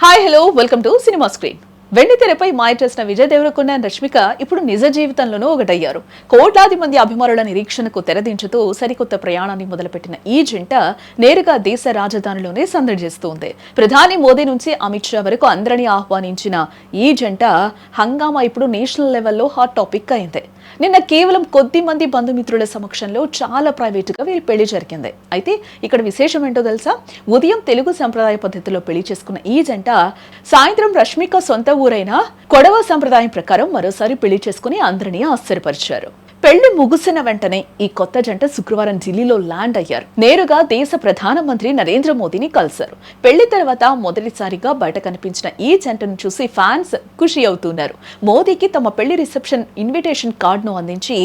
Hi hello welcome to cinema screen. వెండి తెరపై మాయ చేసిన విజయ్ దేవరకొండ రష్మిక ఇప్పుడు నిజ జీవితంలోనూ ఒకటయ్యారు. కోట్లాది మంది అభిమానుల నిరీక్షణకు తెరదించుతూ సరికొత్త ప్రయాణాన్ని మొదలుపెట్టిన ఈ జంట నేరుగా దేశ రాజధానిలోనే సందడి చేస్తోంది. ప్రధాని మోదీ నుంచి అమిత్ షా వరకు అందరినీ ఆహ్వానించిన ఈ జంట హంగామా ఇప్పుడు నేషనల్ లెవెల్లో హాట్ టాపిక్ అయింది. నిన్న కేవలం కొద్ది మంది బంధుమిత్రుల సమక్షంలో చాలా ప్రైవేటుగా వీరి పెళ్లి జరిగింది. అయితే ఇక్కడ విశేషం ఏంటో తెలుసా? ఉదయం తెలుగు సంప్రదాయ పద్ధతిలో పెళ్లి చేసుకున్న ఈ జంట సాయంత్రం రష్మిక సొంత ఊరైన కొడవ సంప్రదాయం ప్రకారం మరోసారి పెళ్లి చేసుకుని అందరినీ ఆశ్చర్యపరిచారు. పెళ్లి ముగిసిన వెంటనే ఈ కొత్త జంట శుక్రవారం ఢిల్లీలో ల్యాండ్ అయ్యారు. నేరుగా దేశ ప్రధానమంత్రి నరేంద్ర మోదీని కలిశారు. పెళ్లి తర్వాత మొదటిసారిగా బయట కనిపించిన ఈ జంటను చూసి ఫ్యాన్స్ ఖుషి అవుతున్నారు. మోదీకి తమ పెళ్లి రిసెప్షన్ ఇన్విటేషన్ కార్డును అందించి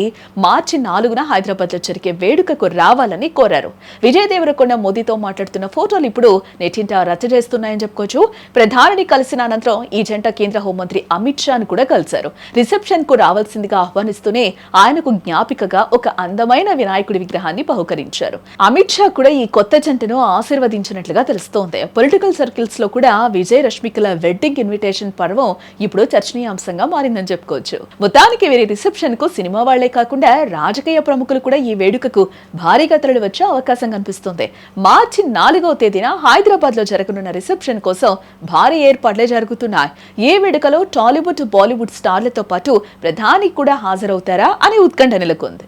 మార్చి 4న హైదరాబాద్ లో జరిగే వేడుకకు రావాలని కోరారు. విజయ్ దేవరకొండ మోదీతో మాట్లాడుతున్న ఫోటోలు ఇప్పుడు నెట్టింట రచ్చ చేస్తున్నాయని చెప్పుకోవచ్చు. ప్రధానిని కలిసిన అనంతరం ఈ జంట కేంద్ర హోంమంత్రి అమిత్ షాను కూడా కలిశారు. రిసెప్షన్ కు రావాల్సిందిగా ఆహ్వానిస్తూనే ఆయనకు జ్ఞాపికగా ఒక అందమైన వినాయకుడి విగ్రహాన్ని బహుకరించారు. అమిత్ షా కూడా ఈ కొత్త జంటను ఆశీర్వదించినట్లుగా తెలుస్తోంది. పొలిటికల్ సర్కిల్స్ లో కూడా విజయ్ రష్మికల వెడ్డింగ్ ఇన్విటేషన్ పర్వం ఇప్పుడు చర్చనీయాంశంగా మారిందని చెప్పుకోవచ్చు. మొత్తానికి వీరి రిసెప్షన్ కు సినిమా వాళ్లే కాకుండా రాజకీయ ప్రముఖులు కూడా ఈ వేడుకకు భారీగా తరలి వచ్చే అవకాశం కనిపిస్తుంది. మార్చి 4వ తేదీన హైదరాబాద్ లో జరగనున్న రిసెప్షన్ కోసం భారీ ఏర్పాట్లే జరుగుతున్నాయి. ఈ వేడుకలో టాలీవుడ్ బాలీవుడ్ స్టార్లతో పాటు ప్రధాని కూడా హాజరవుతారా అని ఉత్కంఠ నెలకొంది.